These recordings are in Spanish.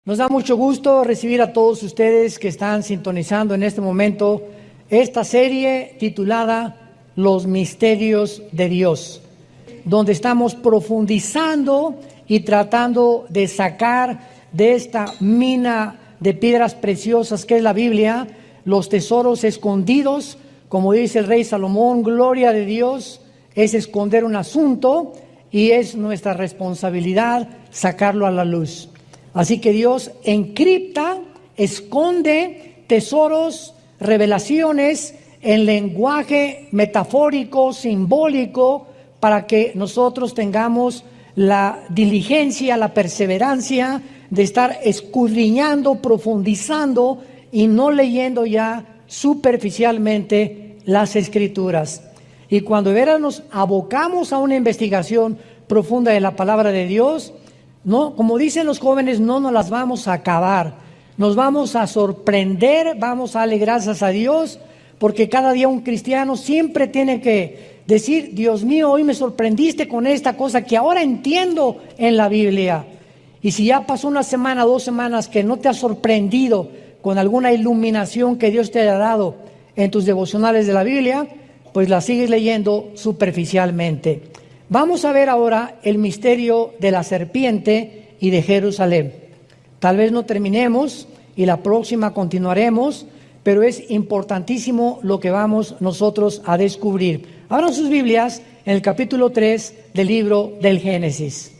Nos da mucho gusto recibir a todos ustedes que están sintonizando en este momento esta serie titulada Los Misterios de Dios, donde estamos profundizando y tratando de sacar de esta mina de piedras preciosas que es la Biblia, los tesoros escondidos. Como dice el rey Salomón, gloria de Dios es esconder un asunto y es nuestra responsabilidad sacarlo a la luz. Así que Dios encripta, esconde tesoros, revelaciones en lenguaje metafórico, simbólico, para que nosotros tengamos la diligencia, la perseverancia de estar escudriñando, profundizando y no leyendo ya superficialmente las Escrituras. Y cuando de veras nos abocamos a una investigación profunda de la palabra de Dios, no, como dicen los jóvenes, no nos las vamos a acabar, nos vamos a sorprender, vamos a darle gracias a Dios, porque cada día un cristiano siempre tiene que decir: Dios mío, hoy me sorprendiste con esta cosa que ahora entiendo en la Biblia. Y si ya pasó una semana, 2 semanas que no te has sorprendido con alguna iluminación que Dios te haya dado en tus devocionales de la Biblia, pues la sigues leyendo superficialmente. Vamos a ver ahora el misterio de la serpiente y de Jerusalén. Tal vez no terminemos y la próxima continuaremos, pero es importantísimo lo que vamos nosotros a descubrir. Abran sus Biblias en el capítulo 3 del libro del Génesis.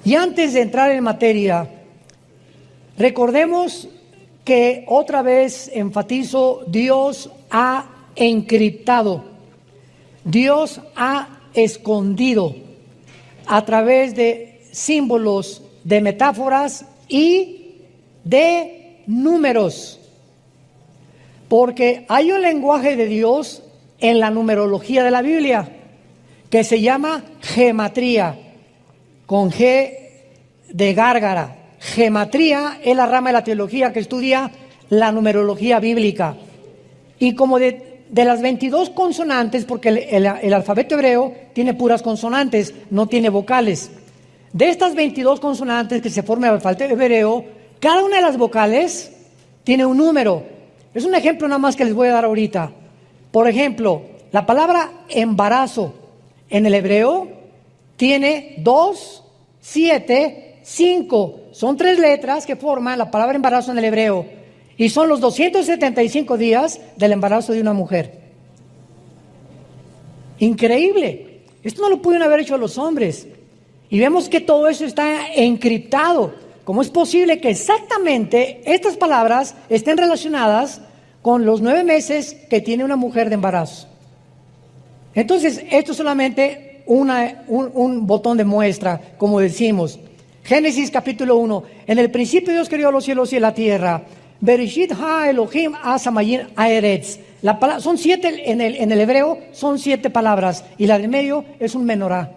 Y antes de entrar en materia, recordemos que otra vez enfatizo, Dios ha encriptado. Dios ha escondido a través de símbolos, de metáforas y de números. Porque hay un lenguaje de Dios en la numerología de la Biblia que se llama gematría, con G de gárgara. Gematría es la rama de la teología que estudia la numerología bíblica. Y como de las 22 consonantes, porque el alfabeto hebreo tiene puras consonantes, no tiene vocales. De estas 22 consonantes que se forman el alfabeto hebreo, cada una de las vocales tiene un número. Es un ejemplo nada más que les voy a dar ahorita. Por ejemplo, la palabra embarazo en el hebreo tiene 2, 7, 5. Son 3 letras que forman la palabra embarazo en el hebreo. Y son los 275 días del embarazo de una mujer. Increíble. Esto no lo pudieron haber hecho los hombres. Y vemos que todo eso está encriptado. ¿Cómo es posible que exactamente estas palabras estén relacionadas con los 9 meses que tiene una mujer de embarazo? Entonces, esto es solamente un botón de muestra, como decimos. Génesis capítulo 1. En el principio Dios creó los cielos y la tierra. Bereshit ha Elohim asamayin aeretz. Son 7 en el hebreo, son 7 palabras, y la del medio es un menorá.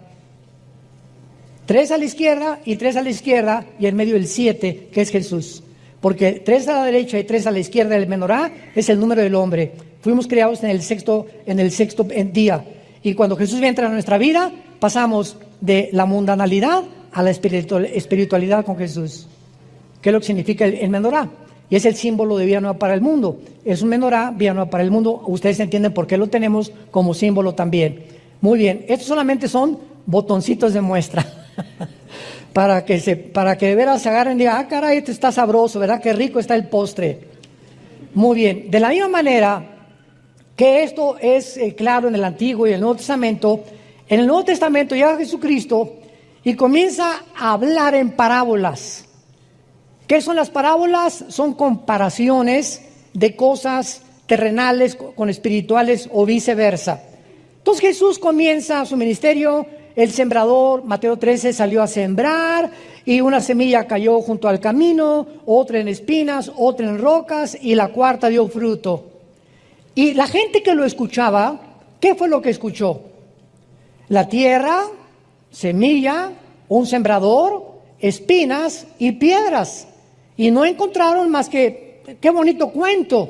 3 a la izquierda y 3 a la izquierda, y en medio el 7, que es Jesús. Porque 3 a la derecha y 3 a la izquierda del menorá es el número del hombre. Fuimos creados en el sexto día. Y cuando Jesús entra en nuestra vida, pasamos de la mundanalidad a la espiritualidad con Jesús. ¿Qué es lo que significa el menorá? Y es el símbolo de vida nueva para el mundo. Es un menorá, vida nueva para el mundo. Ustedes entienden por qué lo tenemos como símbolo también. Muy bien, estos solamente son botoncitos de muestra. para que de veras se agarren y digan: ah, caray, este está sabroso, ¿verdad? Qué rico está el postre. Muy bien, de la misma manera que esto es claro en el Antiguo y el Nuevo Testamento, en el Nuevo Testamento llega Jesucristo y comienza a hablar en parábolas. ¿Qué son las parábolas? Son comparaciones de cosas terrenales con espirituales o viceversa. Entonces Jesús comienza su ministerio. El sembrador, Mateo 13, salió a sembrar y una semilla cayó junto al camino, otra en espinas, otra en rocas y la cuarta dio fruto. Y la gente que lo escuchaba, ¿qué fue lo que escuchó? La tierra, semilla, un sembrador, espinas y piedras. Y no encontraron más que, qué bonito cuento.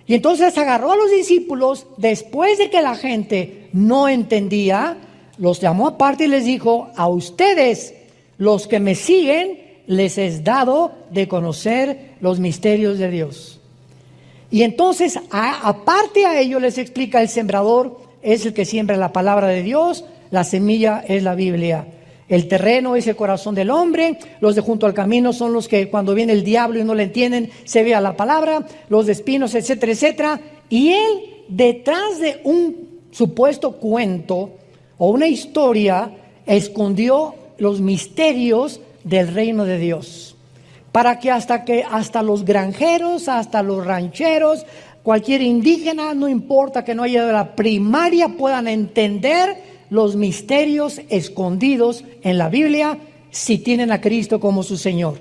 Y entonces agarró a los discípulos, después de que la gente no entendía, los llamó aparte y les dijo: a ustedes los que me siguen les es dado de conocer los misterios de Dios. Y entonces, aparte a ello, les explica: el sembrador es el que siembra la palabra de Dios, la semilla es la Biblia. El terreno es el corazón del hombre, los de junto al camino son los que cuando viene el diablo y no le entienden, se vea la palabra, los de espinos, etcétera, etcétera. Y él, detrás de un supuesto cuento o una historia, escondió los misterios del reino de Dios, para que hasta los granjeros, hasta los rancheros, cualquier indígena, no importa que no haya de la primaria, puedan entender los misterios escondidos en la Biblia si tienen a Cristo como su Señor.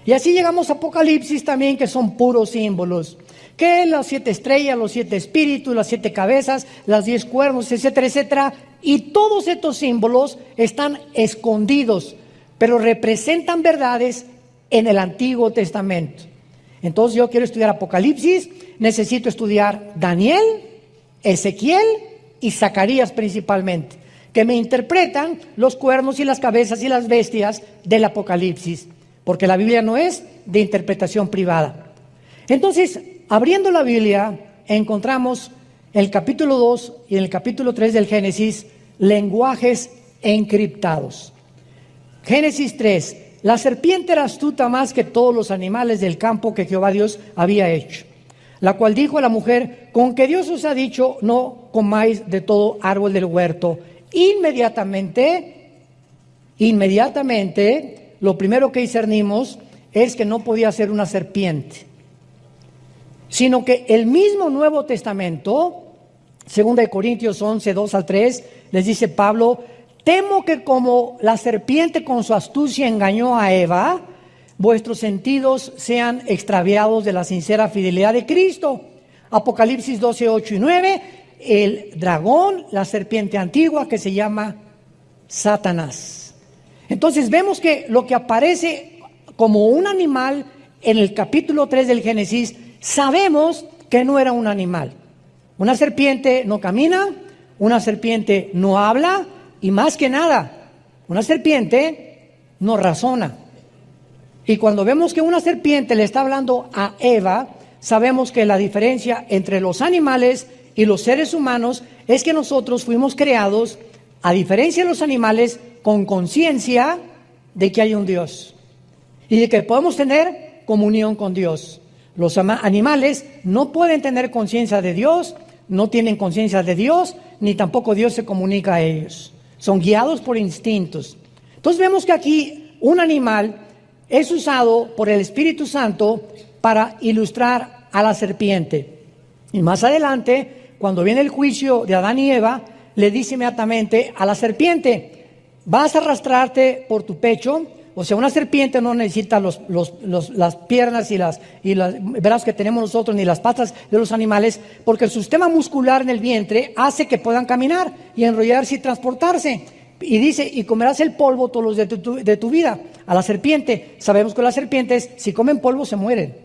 Y así llegamos a Apocalipsis también, que son puros símbolos, que las 7 estrellas, los 7 espíritus, las 7 cabezas, las 10 cuernos, etcétera, etcétera. Y todos estos símbolos están escondidos, pero representan verdades en el Antiguo Testamento. Entonces yo quiero estudiar Apocalipsis, necesito estudiar Daniel, Ezequiel y Zacarías principalmente, que me interpretan los cuernos y las cabezas y las bestias del Apocalipsis, porque la Biblia no es de interpretación privada. Entonces, abriendo la Biblia, encontramos en el capítulo 2 y en el capítulo 3 del Génesis lenguajes encriptados. Génesis 3: la serpiente era astuta más que todos los animales del campo que Jehová Dios había hecho, la cual dijo a la mujer: con que Dios os ha dicho, no comáis de todo árbol del huerto. Inmediatamente, lo primero que discernimos es que no podía ser una serpiente, sino que el mismo Nuevo Testamento, 2 Corintios 11, 2 al 3, les dice Pablo: temo que como la serpiente con su astucia engañó a Eva, vuestros sentidos sean extraviados de la sincera fidelidad de Cristo. Apocalipsis 12, 8 y 9, el dragón, la serpiente antigua que se llama Satanás. Entonces vemos que lo que aparece como un animal en el capítulo 3 del Génesis, sabemos que no era un animal. Una serpiente no camina, una serpiente no habla, y más que nada, una serpiente no razona. Y cuando vemos que una serpiente le está hablando a Eva, sabemos que la diferencia entre los animales y los seres humanos es que nosotros fuimos creados, a diferencia de los animales, con conciencia de que hay un Dios y de que podemos tener comunión con Dios. Los animales no pueden tener conciencia de Dios, no tienen conciencia de Dios, ni tampoco Dios se comunica a ellos. Son guiados por instintos. Entonces vemos que aquí un animal es usado por el Espíritu Santo para ilustrar a la serpiente. Y más adelante, cuando viene el juicio de Adán y Eva, le dice inmediatamente a la serpiente: vas a arrastrarte por tu pecho. O sea, una serpiente no necesita las piernas y las brazos que tenemos nosotros, ni las patas de los animales, porque el sistema muscular en el vientre hace que puedan caminar y enrollarse y transportarse. Y dice: y comerás el polvo todos los días de tu vida. A la serpiente, sabemos que las serpientes, si comen polvo, se mueren.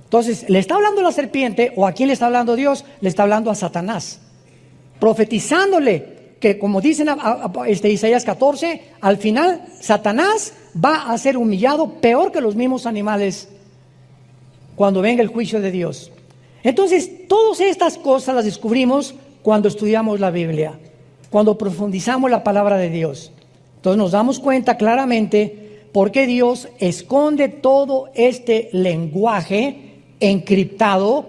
Entonces, le está hablando a la serpiente, o a quién le está hablando Dios, le está hablando a Satanás, profetizándole que, como dicen Isaías 14, al final Satanás va a ser humillado peor que los mismos animales cuando venga el juicio de Dios. Entonces, todas estas cosas las descubrimos cuando estudiamos la Biblia, cuando profundizamos la palabra de Dios. Entonces nos damos cuenta claramente por qué Dios esconde todo este lenguaje encriptado,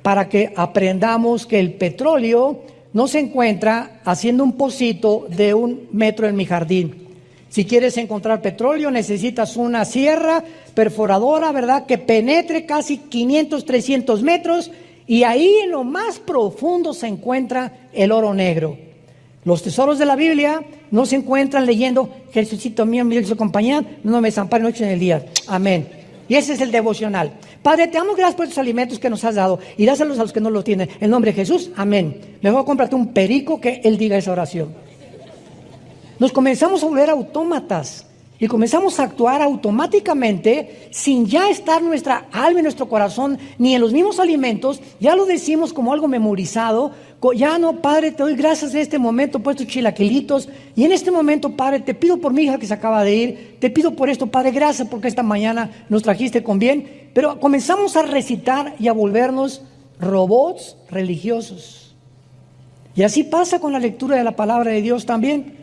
para que aprendamos que el petróleo no se encuentra haciendo un pocito de 1 metro en mi jardín. Si quieres encontrar petróleo, necesitas una sierra perforadora, ¿verdad?, que penetre casi 500, 300 metros, y ahí en lo más profundo se encuentra el oro negro. Los tesoros de la Biblia no se encuentran leyendo: Jesucito mío, mi su compañía, no me desampare noche en el día. Amén. Y ese es el devocional. Padre, te damos gracias por estos alimentos que nos has dado, y dáselos a los que no los tienen. En nombre de Jesús, amén. Mejor cómprate un perico que él diga esa oración. Nos comenzamos a volver autómatas y comenzamos a actuar automáticamente sin ya estar nuestra alma y nuestro corazón ni en los mismos alimentos. Ya lo decimos como algo memorizado. Ya no, Padre, te doy gracias en este momento por estos chilaquilitos, y en este momento, Padre, te pido por mi hija que se acaba de ir, te pido por esto, Padre, gracias porque esta mañana nos trajiste con bien. Pero comenzamos a recitar y a volvernos robots religiosos. Y así pasa con la lectura de la palabra de Dios también.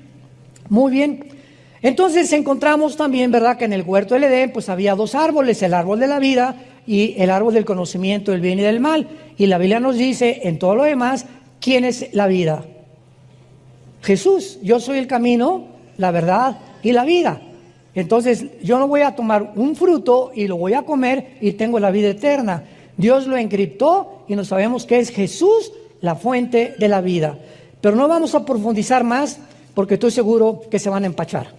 Muy bien. Entonces encontramos también, ¿verdad?, que en el huerto del Edén pues había dos árboles, el árbol de la vida y el árbol del conocimiento del bien y del mal. Y la Biblia nos dice en todo lo demás, ¿quién es la vida? Jesús. Yo soy el camino, la verdad y la vida. Entonces yo no voy a tomar un fruto y lo voy a comer y tengo la vida eterna. Dios lo encriptó y nos sabemos que es Jesús la fuente de la vida. Pero no vamos a profundizar más porque estoy seguro que se van a empachar.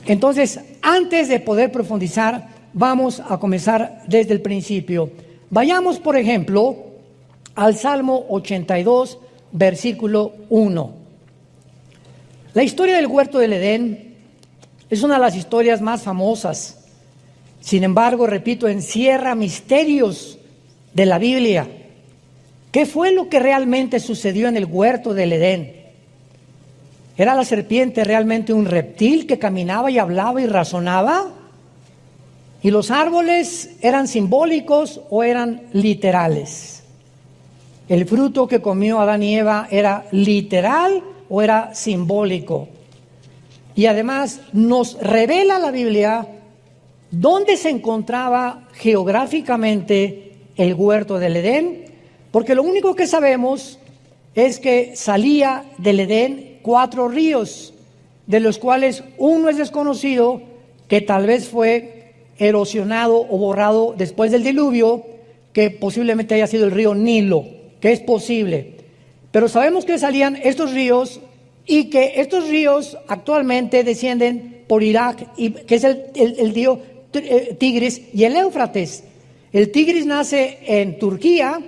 Entonces, antes de poder profundizar, vamos a comenzar desde el principio. Vayamos, por ejemplo, al Salmo 82, versículo 1. La historia del huerto del Edén es una de las historias más famosas. Sin embargo, repito, encierra misterios de la Biblia. ¿Qué fue lo que realmente sucedió en el huerto del Edén? ¿Era la serpiente realmente un reptil que caminaba y hablaba y razonaba? ¿Y los árboles eran simbólicos o eran literales? ¿El fruto que comió Adán y Eva era literal o era simbólico? Y además nos revela la Biblia dónde se encontraba geográficamente el huerto del Edén, porque lo único que sabemos es que salía del Edén 4 ríos, de los cuales uno es desconocido, que tal vez fue erosionado o borrado después del diluvio, que posiblemente haya sido el río Nilo, que es posible. Pero sabemos que salían estos ríos y que estos ríos actualmente descienden por Irak, y que es el río Tigris y el Éufrates. El Tigris nace en Turquía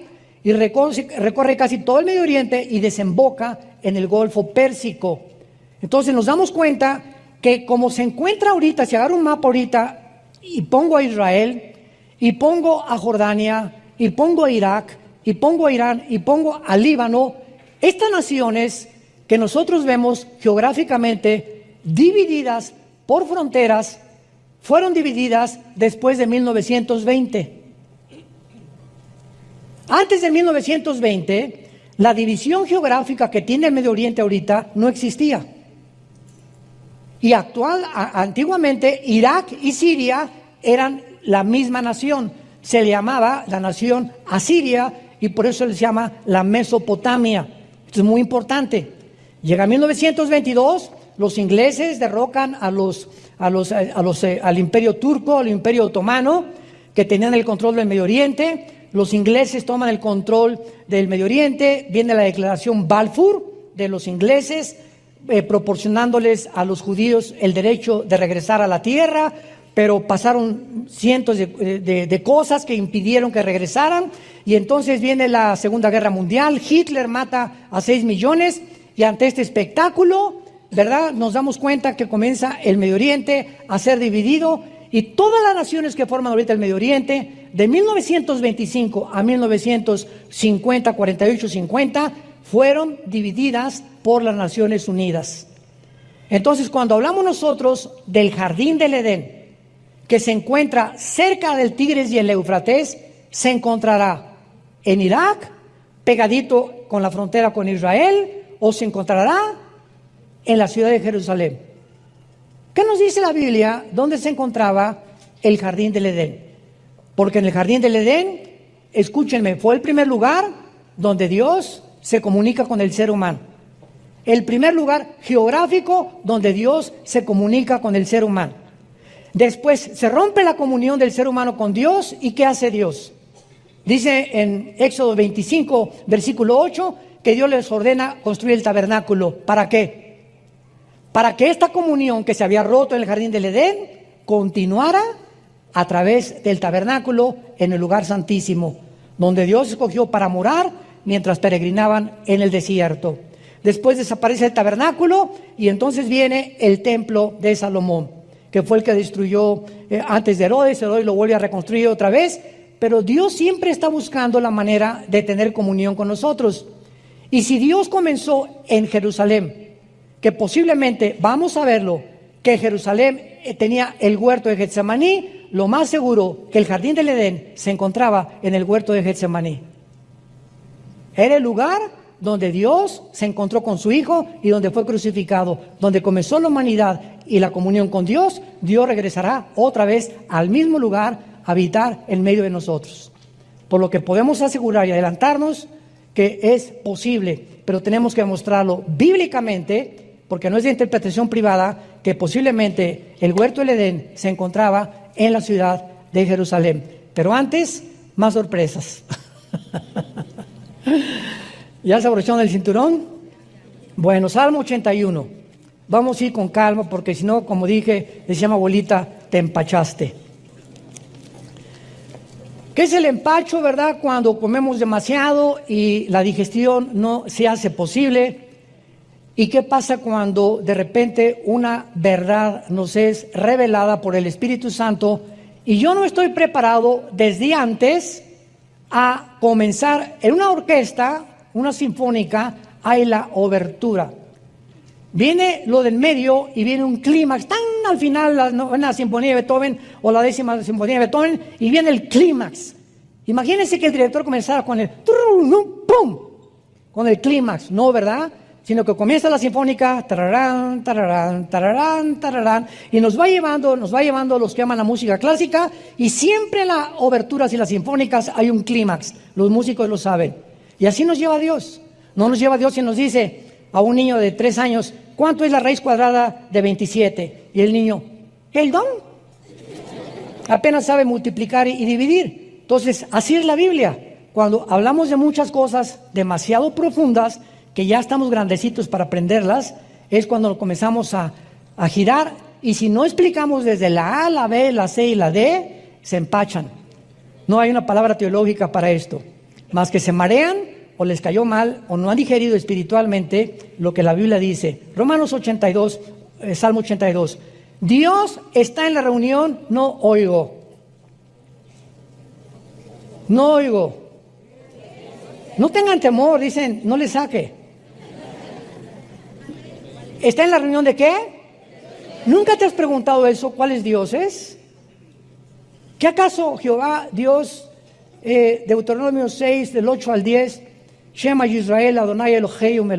y recorre casi todo el Medio Oriente y desemboca en el Golfo Pérsico. Entonces nos damos cuenta que como se encuentra ahorita, si agarro un mapa ahorita y pongo a Israel, y pongo a Jordania, y pongo a Irak, y pongo a Irán, y pongo a Líbano, estas naciones que nosotros vemos geográficamente divididas por fronteras, fueron divididas después de 1920. Antes de 1920, la división geográfica que tiene el Medio Oriente ahorita no existía. Y antiguamente Irak y Siria eran la misma nación. Se le llamaba la nación Asiria y por eso se llama la Mesopotamia. Esto es muy importante. Llega 1922, los ingleses derrocan al imperio turco, al imperio otomano, que tenían el control del Medio Oriente. Los ingleses toman el control del Medio Oriente, viene la declaración Balfour de los ingleses, proporcionándoles a los judíos el derecho de regresar a la tierra, pero pasaron cientos de cosas que impidieron que regresaran, y entonces viene la Segunda Guerra Mundial. Hitler mata a 6 millones, y ante este espectáculo, ¿verdad?, nos damos cuenta que comienza el Medio Oriente a ser dividido, y todas las naciones que forman ahorita el Medio Oriente, de 1925 a 1950, 48, 50, fueron divididas por las Naciones Unidas. Entonces, cuando hablamos nosotros del jardín del Edén, que se encuentra cerca del Tigris y el Éufrates, se encontrará en Irak, pegadito con la frontera con Israel, o se encontrará en la ciudad de Jerusalén. ¿Qué nos dice la Biblia dónde se encontraba el jardín del Edén? Porque en el jardín del Edén, escúchenme, fue el primer lugar donde Dios se comunica con el ser humano. El primer lugar geográfico donde Dios se comunica con el ser humano. Después se rompe la comunión del ser humano con Dios, ¿y qué hace Dios? Dice en Éxodo 25, versículo 8, que Dios les ordena construir el tabernáculo. ¿Para qué? Para que esta comunión que se había roto en el jardín del Edén continuara a través del tabernáculo en el lugar santísimo, donde Dios escogió para morar mientras peregrinaban en el desierto. Después desaparece el tabernáculo y entonces viene el templo de Salomón. que fue el que destruyó antes de Herodes. Herodes lo vuelve a reconstruir otra vez, pero Dios siempre está buscando la manera de tener comunión con nosotros. Y si Dios comenzó en Jerusalén, que posiblemente, vamos a verlo, que Jerusalén tenía el huerto de Getsemaní, lo más seguro que el jardín del Edén se encontraba en el huerto de Getsemaní. Era el lugar donde Dios se encontró con su Hijo y donde fue crucificado, donde comenzó la humanidad y la comunión con Dios. Dios regresará otra vez al mismo lugar a habitar en medio de nosotros. Por lo que podemos asegurar y adelantarnos que es posible, pero tenemos que demostrarlo bíblicamente, porque no es de interpretación privada, que posiblemente el huerto del Edén se encontraba en la ciudad de Jerusalén. Pero antes, más sorpresas. ¿Ya se abrocharon el cinturón? Bueno, Salmo 81. Vamos a ir con calma, porque si no, como dije, decía mi abuelita, te empachaste. ¿Qué es el empacho, verdad? Cuando comemos demasiado y la digestión no se hace posible. ¿Y qué pasa cuando de repente una verdad nos es revelada por el Espíritu Santo y yo no estoy preparado desde antes a comenzar en una orquesta, una sinfónica, hay la obertura? Viene lo del medio y viene un clímax, tan al final, la sinfonía de Beethoven o la 10ª sinfonía de Beethoven, y viene el clímax. Imagínense que el director comenzara con el ¡pum! Con el clímax, no, ¿verdad? Sino que comienza la sinfónica, tararán, tararán, tararán, tararán, y nos va llevando los que aman la música clásica, y siempre en las oberturas y las sinfónicas hay un clímax, los músicos lo saben. Y así nos lleva Dios. No nos lleva Dios y nos dice a un niño de 3 años, ¿cuánto es la raíz cuadrada de 27? Y el niño, ¿el don? Apenas sabe multiplicar y dividir. Entonces, así es la Biblia. Cuando hablamos de muchas cosas demasiado profundas, que ya estamos grandecitos para aprenderlas, es cuando comenzamos a girar, y si no explicamos desde la A, la B, la C y la D, se empachan. No hay una palabra teológica para esto, más que se marean, o les cayó mal, o no han digerido espiritualmente lo que la Biblia dice. Romanos 82, Salmo 82. Dios está en la reunión, no oigo. No oigo. No tengan temor, dicen, no le saque. ¿Está en la reunión de qué? ¿Nunca te has preguntado eso? ¿Cuáles dioses? ¿Qué acaso Jehová, Dios, Deuteronomio 6, del 8 al 10, Shema Yisrael, Adonai Eloheinu,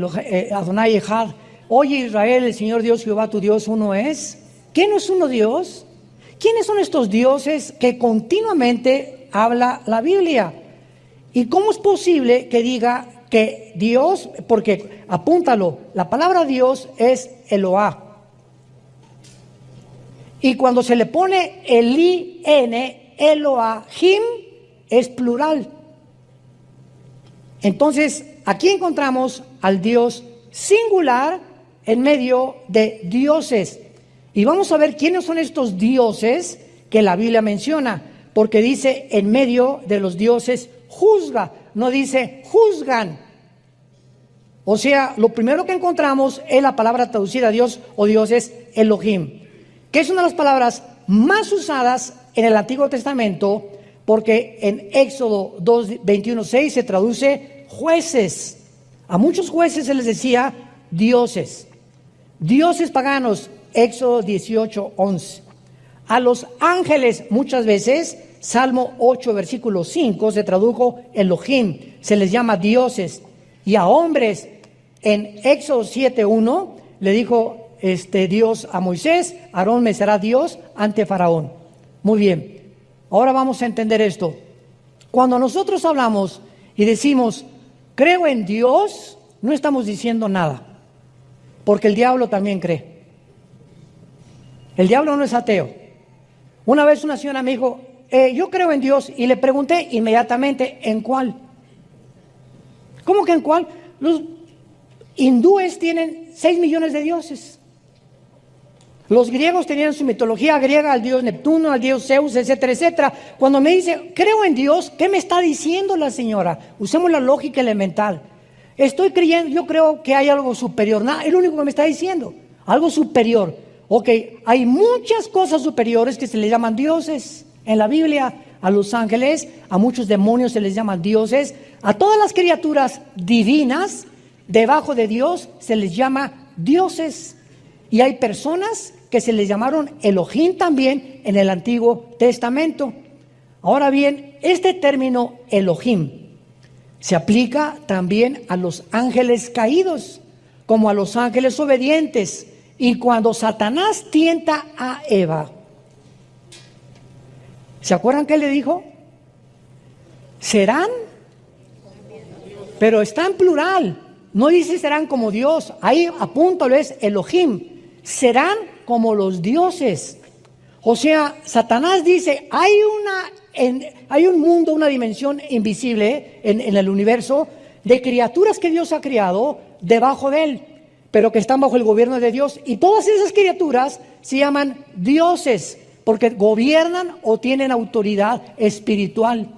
Adonai Echad, oye Israel, el Señor Dios, Jehová tu Dios, uno es? ¿Quién no es uno Dios? ¿Quiénes son estos dioses que continuamente habla la Biblia? ¿Y cómo es posible que diga que Dios, porque apúntalo, la palabra Dios es Eloah, y cuando se le pone el I-N, Elohim, es plural? Entonces, aquí encontramos al Dios singular en medio de dioses. Y vamos a ver quiénes son estos dioses que la Biblia menciona, porque dice en medio de los dioses juzga, no dice juzgan. O sea, lo primero que encontramos es la palabra traducida a Dios o Dios es Elohim, que es una de las palabras más usadas en el Antiguo Testamento, porque en Éxodo 2:21-6 se traduce jueces. A muchos jueces se les decía dioses. Dioses paganos, Éxodo 18:11. A los ángeles muchas veces, Salmo 8, versículo 5, se tradujo Elohim, se les llama dioses. Y a hombres, en Éxodo 7:1, le dijo Dios a Moisés, Aarón me será Dios ante Faraón. Muy bien, ahora vamos a entender esto. Cuando nosotros hablamos y decimos, creo en Dios, no estamos diciendo nada, porque el diablo también cree. El diablo no es ateo. Una vez una señora me dijo, yo creo en Dios, y le pregunté inmediatamente, ¿en cuál? ¿Cómo que en cuál? Los hindúes tienen 6 millones de dioses. Los griegos tenían su mitología griega, al dios Neptuno, al dios Zeus, etcétera, etcétera. Cuando me dice, creo en Dios, ¿qué me está diciendo la señora? Usemos la lógica elemental. Estoy creyendo, yo creo que hay algo superior. Nada, es lo único que me está diciendo. Algo superior. Ok, hay muchas cosas superiores que se les llaman dioses en la Biblia. A los ángeles, a muchos demonios se les llaman dioses. A todas las criaturas divinas debajo de Dios se les llama dioses. Y hay personas que se les llamaron Elohim también en el Antiguo Testamento. Ahora bien, este término Elohim se aplica también a los ángeles caídos, como a los ángeles obedientes. Y cuando Satanás tienta a Eva, ¿se acuerdan qué le dijo? Serán, pero está en plural. No dice serán como Dios. Ahí apúntalo, es Elohim. Serán como los dioses. O sea, Satanás dice, hay un mundo, una dimensión invisible en el universo de criaturas que Dios ha creado debajo de él, pero que están bajo el gobierno de Dios. Y todas esas criaturas se llaman dioses, porque gobiernan o tienen autoridad espiritual.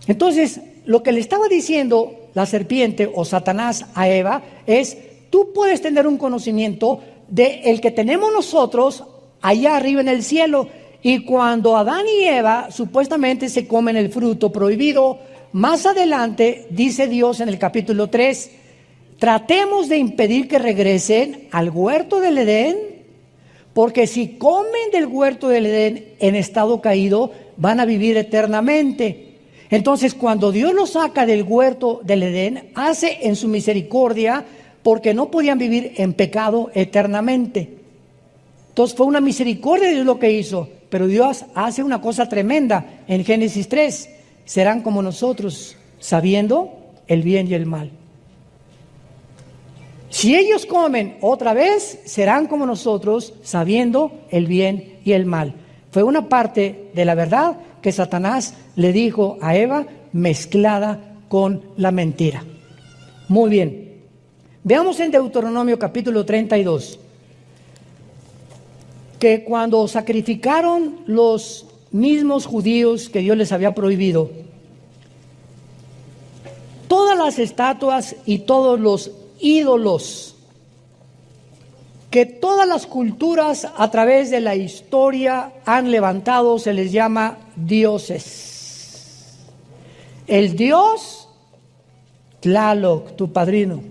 Entonces, lo que le estaba diciendo la serpiente o Satanás a Eva es, tú puedes tener un conocimiento de el que tenemos nosotros allá arriba en el cielo. Y cuando Adán y Eva supuestamente se comen el fruto prohibido, más adelante dice Dios en el capítulo 3, tratemos de impedir que regresen al huerto del Edén, porque si comen del huerto del Edén en estado caído, van a vivir eternamente. Entonces, cuando Dios los saca del huerto del Edén, hace en su misericordia, porque no podían vivir en pecado eternamente. Entonces, fue una misericordia de Dios lo que hizo, pero Dios hace una cosa tremenda en Génesis 3. Serán como nosotros, sabiendo el bien y el mal. Si ellos comen otra vez, serán como nosotros, sabiendo el bien y el mal. Fue una parte de la verdad que Satanás le dijo a Eva, mezclada con la mentira. Muy bien. Veamos en Deuteronomio capítulo 32, que cuando sacrificaron los mismos judíos que Dios les había prohibido, todas las estatuas y todos los ídolos que todas las culturas a través de la historia han levantado, se les llama dioses. El dios Tlaloc, tu padrino.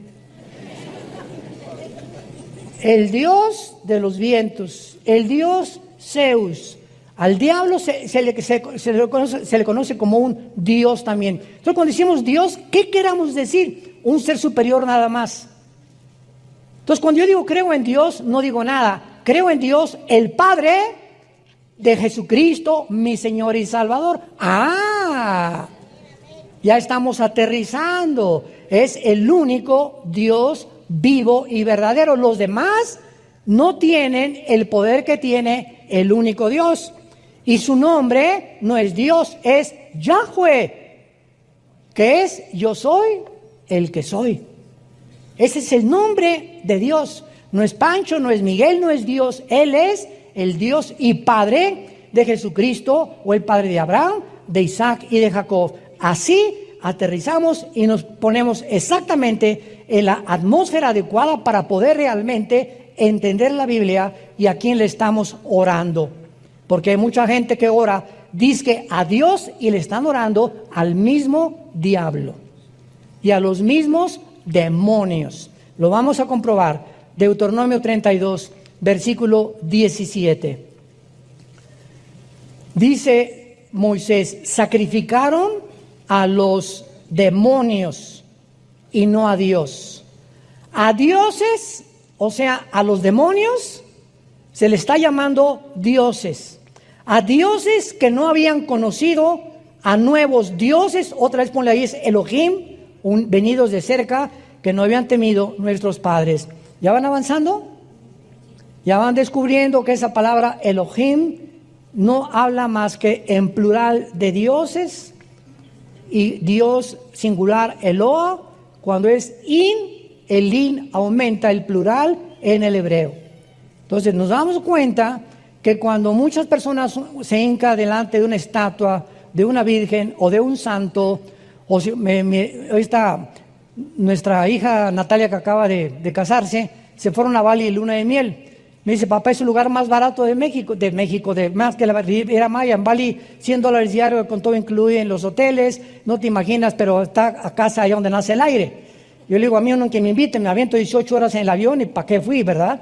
El dios de los vientos, el dios Zeus. Al diablo se le conoce como un dios también. Entonces, cuando decimos Dios, ¿qué queramos decir? Un ser superior nada más. Entonces, cuando yo digo creo en Dios, no digo nada. Creo en Dios, el Padre de Jesucristo, mi Señor y Salvador. ¡Ah! Ya estamos aterrizando. Es el único Dios vivo y verdadero. Los demás no tienen el poder que tiene el único Dios. Y su nombre no es Dios, es Yahweh, que es yo soy el que soy. Ese es el nombre de Dios. No es Pancho, no es Miguel, no es Dios. Él es el Dios y Padre de Jesucristo, o el Padre de Abraham, de Isaac y de Jacob. Así aterrizamos y nos ponemos exactamente en la atmósfera adecuada para poder realmente entender la Biblia y a quién le estamos orando. Porque hay mucha gente que ora, dice a Dios y le están orando al mismo diablo y a los mismos demonios. Lo vamos a comprobar. Deuteronomio 32, versículo 17. Dice Moisés, sacrificaron a los demonios y no a Dios. A dioses, o sea, a los demonios, se le está llamando dioses. A dioses que no habían conocido, a nuevos dioses, otra vez ponle ahí, es Elohim, venidos de cerca, que no habían temido nuestros padres. ¿Ya van avanzando? Ya van descubriendo que esa palabra Elohim no habla más que en plural de dioses, y Dios singular Eloah. Cuando es in, el in aumenta el plural en el hebreo. Entonces nos damos cuenta que cuando muchas personas se hincan delante de una estatua, de una virgen o de un santo, o si, nuestra hija Natalia, que acaba de casarse, se fueron a Bali de luna de miel. Me dice, papá, es el lugar más barato de México, de más que la Riviera Maya. En Bali, $100 diario con todo incluido en los hoteles. No te imaginas, pero está a casa allá donde nace el aire. Yo le digo, a mí no que me inviten, me aviento 18 horas en el avión y ¿para qué fui, verdad?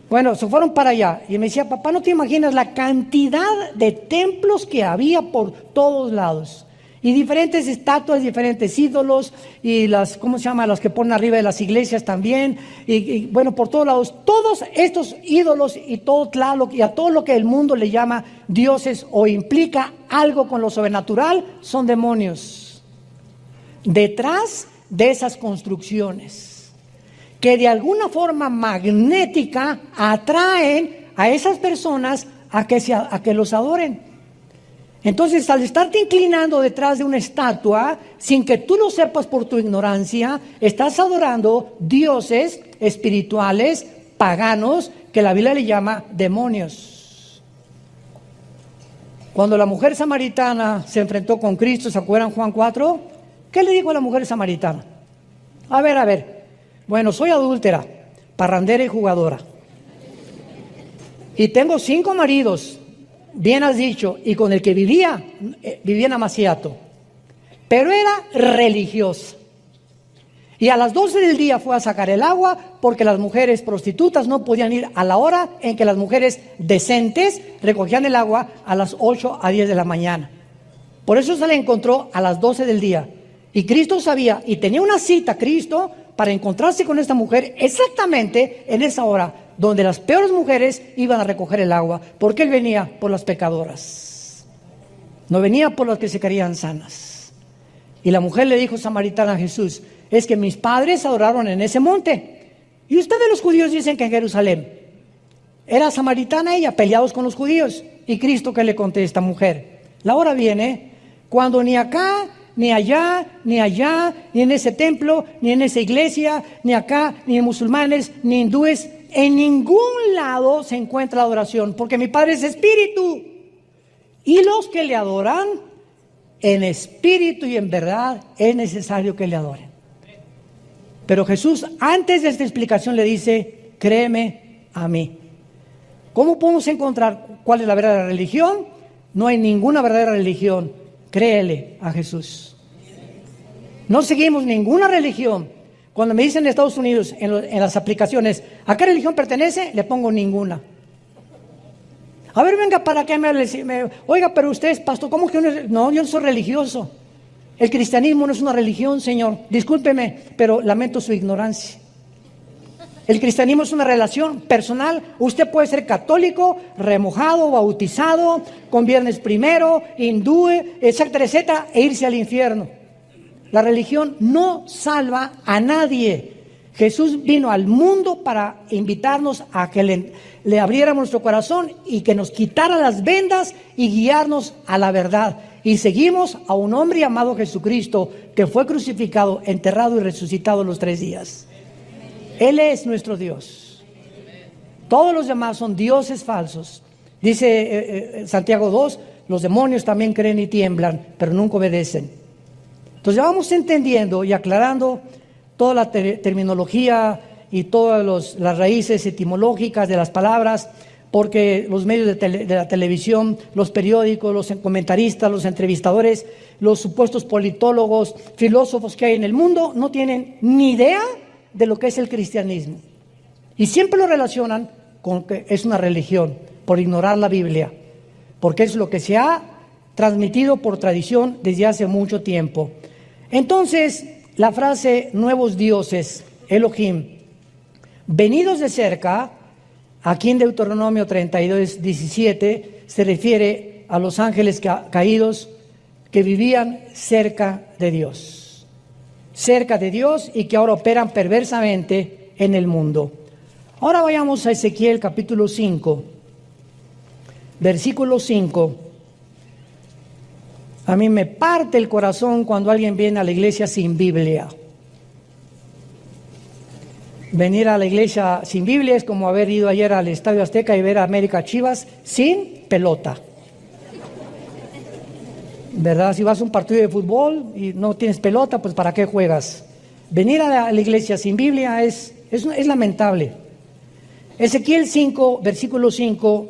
Bueno, se fueron para allá. Y me decía, papá, no te imaginas la cantidad de templos que había por todos lados. Y diferentes estatuas, diferentes ídolos, y las, ¿cómo se llama? Las que ponen arriba de las iglesias también, y bueno, por todos lados, todos estos ídolos y todo Tlaloc, y a todo lo que el mundo le llama dioses o implica algo con lo sobrenatural, son demonios. Detrás de esas construcciones, que de alguna forma magnética atraen a esas personas a que los adoren. Entonces, al estarte inclinando detrás de una estatua, sin que tú lo sepas por tu ignorancia, estás adorando dioses espirituales, paganos, que la Biblia le llama demonios. Cuando la mujer samaritana se enfrentó con Cristo, ¿se acuerdan Juan 4? ¿Qué le dijo a la mujer samaritana? A ver, bueno, soy adúltera, parrandera y jugadora. Y tengo 5 maridos. Bien has dicho, y con el que vivía en Amaciato, pero era religiosa. Y a las 12 del día fue a sacar el agua, porque las mujeres prostitutas no podían ir a la hora en que las mujeres decentes recogían el agua, a las 8 a 10 de la mañana. Por eso se le encontró a las 12 del día. Y Cristo sabía, y tenía una cita Cristo para encontrarse con esta mujer exactamente en esa hora, donde las peores mujeres iban a recoger el agua, porque Él venía por las pecadoras, no venía por las que se creían sanas. Y la mujer le dijo samaritana a Jesús, es que mis padres adoraron en ese monte, y ustedes los judíos dicen que en Jerusalén. Era samaritana ella, peleados con los judíos. Y Cristo, ¿qué le contesta? Mujer, la hora viene cuando ni acá, ni allá, ni allá, ni en ese templo, ni en esa iglesia, ni acá, ni en musulmanes, ni hindúes, en ningún lado se encuentra la adoración, porque mi Padre es espíritu, y los que le adoran en espíritu y en verdad es necesario que le adoren. Pero Jesús, antes de esta explicación, le dice, créeme a mí. ¿Cómo podemos encontrar cuál es la verdadera religión? No hay ninguna verdadera religión. Créele a Jesús. No seguimos ninguna religión. Cuando me dicen en Estados Unidos, en las aplicaciones, ¿a qué religión pertenece? Le pongo ninguna. A ver, venga, ¿para qué oiga, pero usted es pastor, ¿cómo que no? Yo no soy religioso. El cristianismo no es una religión, señor. Discúlpeme, pero lamento su ignorancia. El cristianismo es una relación personal. Usted puede ser católico, remojado, bautizado, con viernes primero, hindú, etcétera, etcétera, e irse al infierno. La religión no salva a nadie. Jesús vino al mundo para invitarnos a que le abriéramos nuestro corazón y que nos quitara las vendas y guiarnos a la verdad. Y seguimos a un hombre llamado Jesucristo, que fue crucificado, enterrado y resucitado los 3 días. Él es nuestro Dios. Todos los demás son dioses falsos. Dice Santiago 2, los demonios también creen y tiemblan, pero nunca obedecen. Entonces ya vamos entendiendo y aclarando toda la terminología y todas las raíces etimológicas de las palabras, porque los medios de la televisión, los periódicos, los comentaristas, los entrevistadores, los supuestos politólogos, filósofos que hay en el mundo, no tienen ni idea de lo que es el cristianismo. Y siempre lo relacionan con que es una religión, por ignorar la Biblia, porque es lo que se ha transmitido por tradición desde hace mucho tiempo. Entonces, la frase nuevos dioses, Elohim, venidos de cerca, aquí en Deuteronomio 32, 17, se refiere a los ángeles caídos que vivían cerca de Dios y que ahora operan perversamente en el mundo. Ahora vayamos a Ezequiel capítulo 5, versículo 5. A mí me parte el corazón cuando alguien viene a la iglesia sin Biblia. Venir a la iglesia sin Biblia es como haber ido ayer al Estadio Azteca y ver a América Chivas sin pelota. ¿Verdad? Si vas a un partido de fútbol y no tienes pelota, pues ¿para qué juegas? Venir a la iglesia sin Biblia es lamentable. Ezequiel 5, versículo 5,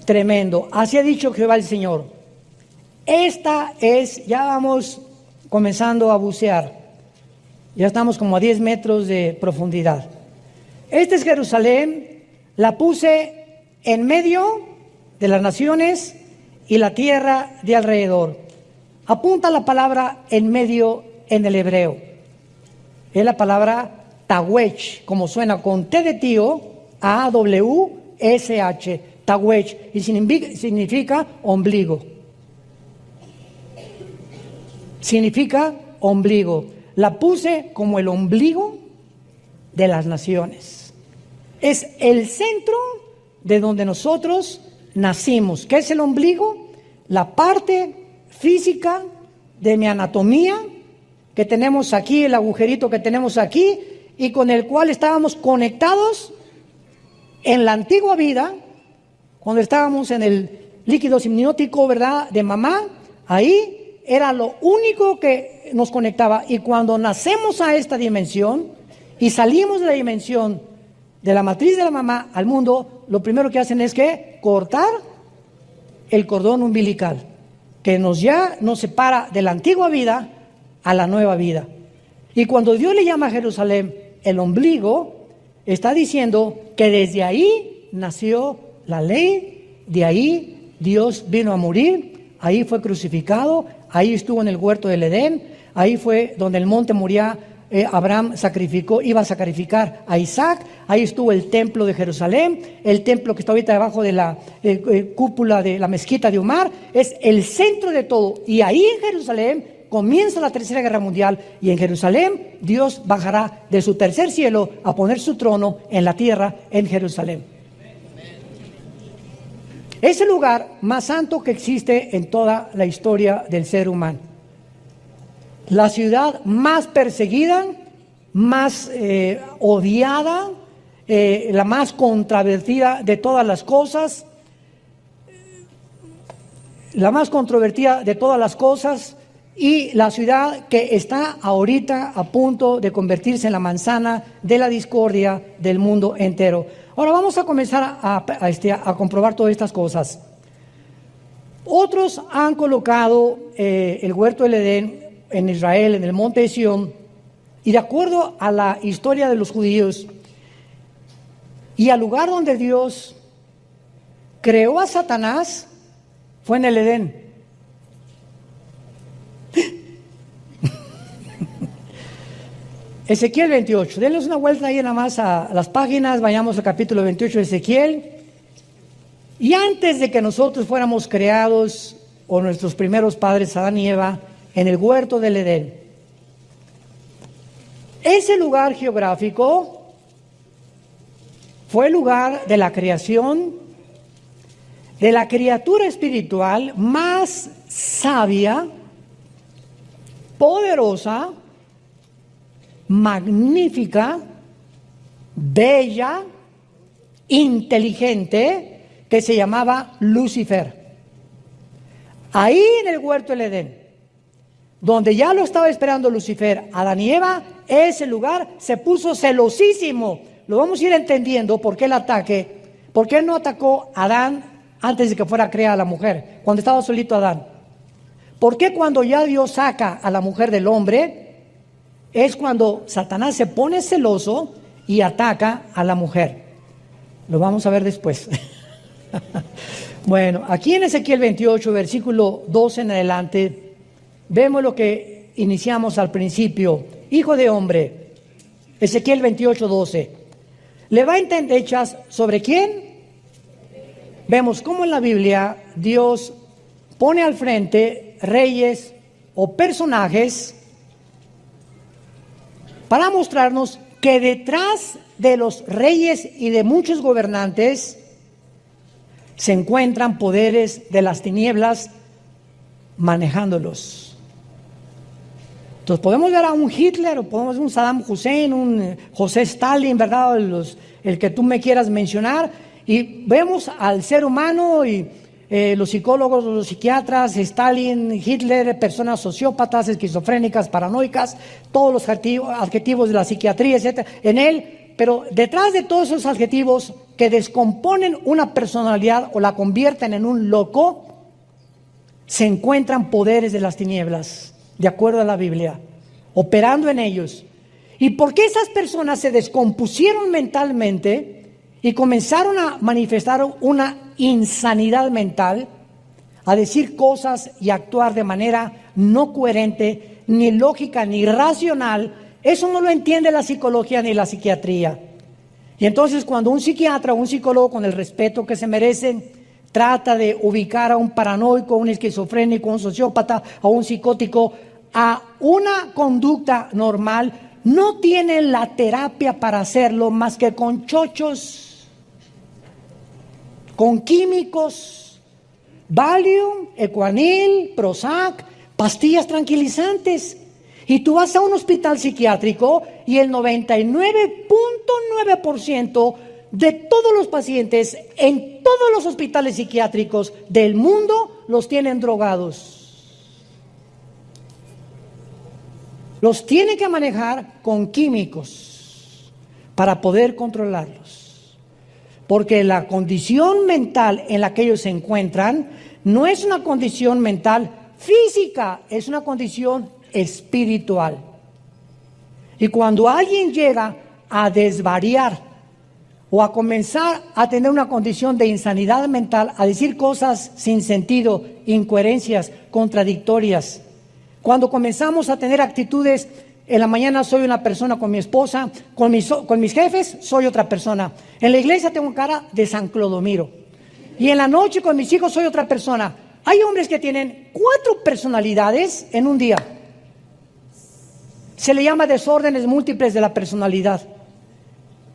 tremendo. Así ha dicho Jehová el Señor. Ya vamos comenzando a bucear. Ya estamos como a 10 metros de profundidad. Esta es Jerusalén, la puse en medio de las naciones y la tierra de alrededor. Apunta la palabra en medio en el hebreo. Es la palabra Tawech, como suena con T de tío, A-W-S-H, Tawech, y significa ombligo. Significa ombligo. La puse como el ombligo de las naciones. Es el centro de donde nosotros nacimos. ¿Qué es el ombligo? La parte física de mi anatomía que tenemos aquí, el agujerito que tenemos aquí, y con el cual estábamos conectados en la antigua vida, cuando estábamos en el líquido simniótico, ¿verdad?, de mamá. Ahí era lo único que nos conectaba. Y cuando nacemos a esta dimensión y salimos de la dimensión de la matriz de la mamá al mundo, lo primero que hacen es que cortar el cordón umbilical, que ya nos separa de la antigua vida a la nueva vida. Y cuando Dios le llama a Jerusalén el ombligo, está diciendo que desde ahí nació la ley, de ahí Dios vino a morir, ahí fue crucificado, ahí estuvo en el huerto del Edén, ahí fue donde el monte Moriah, Abraham iba a sacrificar a Isaac, ahí estuvo el templo de Jerusalén, el templo que está ahorita debajo de la cúpula de la mezquita de Omar, es el centro de todo. Y ahí en Jerusalén comienza la Tercera Guerra Mundial, y en Jerusalén Dios bajará de su tercer cielo a poner su trono en la tierra en Jerusalén. Es el lugar más santo que existe en toda la historia del ser humano. La ciudad más perseguida, más odiada, la más controvertida de todas las cosas, y la ciudad que está ahorita a punto de convertirse en la manzana de la discordia del mundo entero. Ahora vamos a comenzar a comprobar todas estas cosas. Otros han colocado el huerto del Edén en Israel, en el monte de Sión, y de acuerdo a la historia de los judíos y al lugar donde Dios creó a Satanás, fue en el Edén. Ezequiel 28, denles una vuelta ahí nada más a las páginas, vayamos al capítulo 28 de Ezequiel. Y antes de que nosotros fuéramos creados, o nuestros primeros padres, Adán y Eva, en el huerto del Edén, ese lugar geográfico fue el lugar de la creación de la criatura espiritual más sabia, poderosa, magnífica, bella, inteligente, que se llamaba Lucifer. Ahí en el huerto del Edén, donde ya lo estaba esperando Lucifer, Adán y Eva, ese lugar se puso celosísimo. Lo vamos a ir entendiendo por qué el ataque, por qué no atacó a Adán antes de que fuera creada la mujer, cuando estaba solito Adán. ¿Por qué cuando ya Dios saca a la mujer del hombre, es cuando Satanás se pone celoso y ataca a la mujer? Lo vamos a ver después. Bueno, aquí en Ezequiel 28, versículo 12 en adelante, vemos lo que iniciamos al principio. Hijo de hombre, Ezequiel 28, 12. ¿Levanta hechas sobre quién? Vemos cómo en la Biblia Dios pone al frente reyes o personajes para mostrarnos que detrás de los reyes y de muchos gobernantes se encuentran poderes de las tinieblas manejándolos. Entonces podemos ver a un Hitler, o podemos ver un Saddam Hussein, un José Stalin, ¿verdad? El que tú me quieras mencionar, y vemos al ser humano y los psicólogos, los psiquiatras, Stalin, Hitler, personas sociópatas, esquizofrénicas, paranoicas, todos los adjetivos de la psiquiatría, etc. En él pero detrás de todos esos adjetivos que descomponen una personalidad o la convierten en un loco, se encuentran poderes de las tinieblas, de acuerdo a la Biblia, operando en ellos. ¿Y por qué esas personas se descompusieron mentalmente y comenzaron a manifestar una insanidad mental, a decir cosas y actuar de manera no coherente, ni lógica, ni racional? Eso no lo entiende la psicología ni la psiquiatría. Y entonces cuando un psiquiatra o un psicólogo, con el respeto que se merecen, trata de ubicar a un paranoico, a un esquizofrénico, a un sociópata, a un psicótico, a una conducta normal, no tienen la terapia para hacerlo más que con chochos, con químicos, Valium, Ecuanil, Prozac, pastillas tranquilizantes. Y tú vas a un hospital psiquiátrico y el 99.9% de todos los pacientes en todos los hospitales psiquiátricos del mundo los tienen drogados. Los tienen que manejar con químicos para poder controlarlos. Porque la condición mental en la que ellos se encuentran no es una condición mental física, es una condición espiritual. Y cuando alguien llega a desvariar o a comenzar a tener una condición de insanidad mental, a decir cosas sin sentido, incoherencias, contradictorias, cuando comenzamos a tener actitudes, en la mañana soy una persona con mi esposa, con mis jefes soy otra persona, en la iglesia tengo cara de San Clodomiro, y en la noche con mis hijos soy otra persona. Hay hombres que tienen 4 personalidades en un día. Se le llama desórdenes múltiples de la personalidad.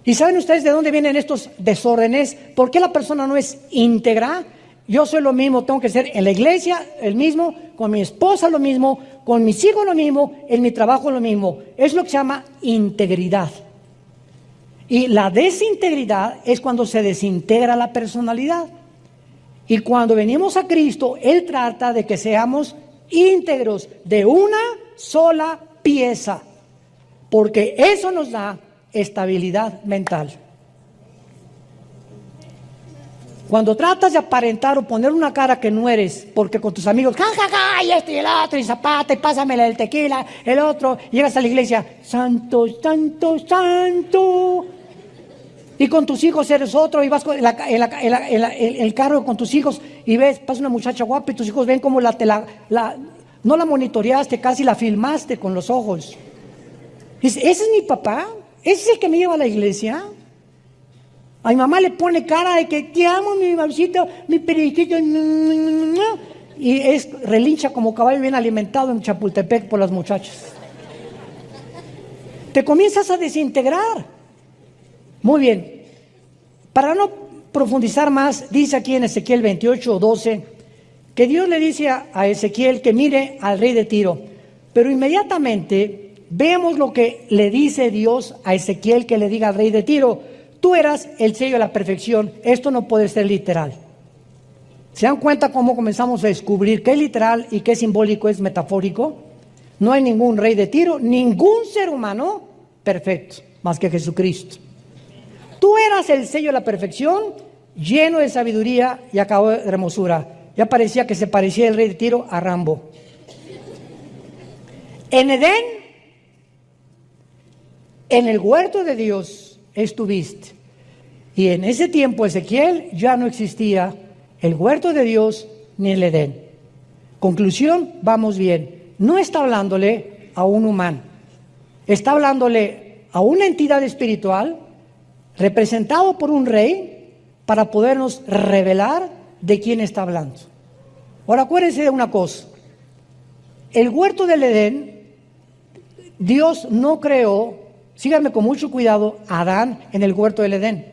¿Y saben ustedes de dónde vienen estos desórdenes? ¿Por qué la persona no es íntegra? Yo soy lo mismo, tengo que ser en la iglesia el mismo, con mi esposa lo mismo, con mis hijos lo mismo, en mi trabajo lo mismo. Es lo que se llama integridad. Y la desintegridad es cuando se desintegra la personalidad. Y cuando venimos a Cristo, Él trata de que seamos íntegros de una sola pieza, porque eso nos da estabilidad mental. Cuando tratas de aparentar o poner una cara que no eres, porque con tus amigos, ja, ja, ja, y esto y el otro, y zapata, y pásamela el tequila, el otro, llegas a la iglesia, santo, santo, santo, y con tus hijos eres otro, y vas en el carro con tus hijos, y ves, pasa una muchacha guapa, y tus hijos ven como no la monitoreaste, casi la filmaste con los ojos. Dice, ¿ese es mi papá? ¿Ese es el que me lleva a la iglesia? A mi mamá le pone cara de que te amo, mi mamacito, mi periquito, y relincha como caballo bien alimentado en Chapultepec por las muchachas. Te comienzas a desintegrar. Muy bien. Para no profundizar más, dice aquí en Ezequiel 28:12, que Dios le dice a Ezequiel que mire al rey de Tiro. Pero inmediatamente vemos lo que le dice Dios a Ezequiel que le diga al rey de Tiro: tú eras el sello de la perfección. Esto no puede ser literal. ¿Se dan cuenta cómo comenzamos a descubrir qué es literal y qué simbólico es metafórico? No hay ningún rey de Tiro, ningún ser humano perfecto, más que Jesucristo. Tú eras el sello de la perfección, lleno de sabiduría y acabado de hermosura. Ya parecía que se parecía el rey de Tiro a Rambo. En Edén, en el huerto de Dios estuviste. Y en ese tiempo, Ezequiel, ya no existía el huerto de Dios ni el Edén. Conclusión, vamos bien. No está hablándole a un humano. Está hablándole a una entidad espiritual representado por un rey para podernos revelar de quién está hablando. Ahora acuérdense de una cosa. El huerto del Edén, Dios no creó, síganme con mucho cuidado, a Adán en el huerto del Edén.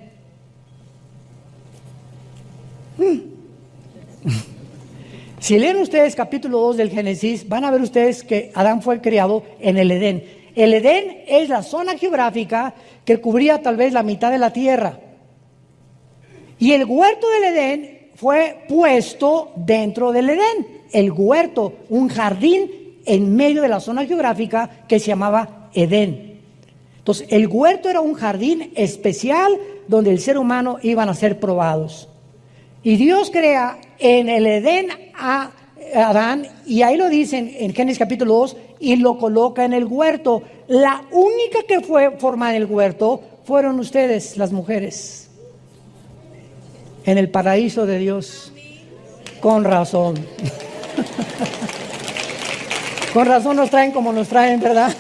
Si leen ustedes capítulo 2 del Génesis, van a ver ustedes que Adán fue creado en el Edén. El Edén es la zona geográfica que cubría tal vez la mitad de la tierra. Y el huerto del Edén fue puesto dentro del Edén. El huerto, un jardín en medio de la zona geográfica que se llamaba Edén. Entonces, el huerto era un jardín especial donde el ser humano iban a ser probados. Y Dios crea en el Edén a Adán, y ahí lo dicen en Génesis capítulo 2, y lo coloca en el huerto. La única que fue formada en el huerto fueron ustedes, las mujeres, en el paraíso de Dios. Con razón. Con razón nos traen como nos traen, ¿verdad?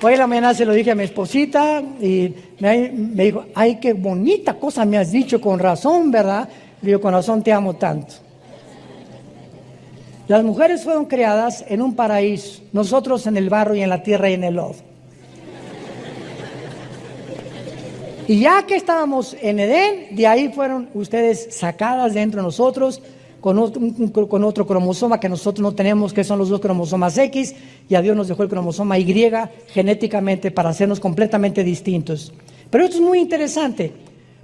Hoy en la mañana se lo dije a mi esposita y me dijo, ay, qué bonita cosa me has dicho, con razón, ¿verdad? Le digo, con razón te amo tanto. Las mujeres fueron creadas en un paraíso, nosotros en el barro y en la tierra y en el lodo. Y ya que estábamos en Edén, de ahí fueron ustedes sacadas dentro de nosotros con otro cromosoma que nosotros no tenemos, que son los dos cromosomas X, y a Dios nos dejó el cromosoma Y genéticamente para hacernos completamente distintos. Pero esto es muy interesante,